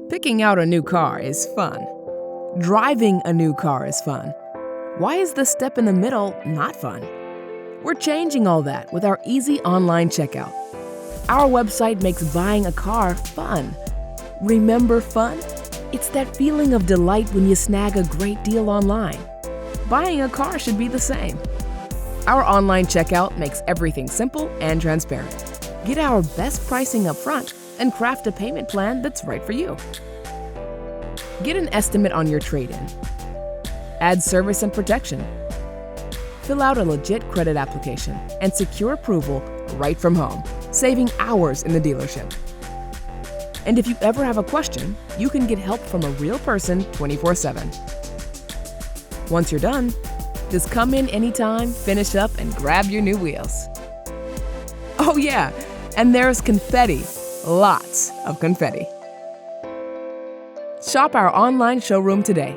Picking out a new car is fun. Driving a new car is fun. Why is the step in the middle not fun? We're changing all that with our easy online checkout. Our website makes buying a car fun. Remember fun? It's that feeling of delight when you snag a great deal online. Buying a car should be the same. Our online checkout makes everything simple and transparent. Get our best pricing up front and craft a payment plan that's right for you. Get an estimate on your trade-in. Add service and protection. Fill out a legit credit application and secure approval right from home, saving hours in the dealership. And if you ever have a question, you can get help from a real person 24/7. Once you're done, just come in anytime, finish up, and grab your new wheels. Oh yeah, and there's confetti. Lots of confetti. Shop our online showroom today.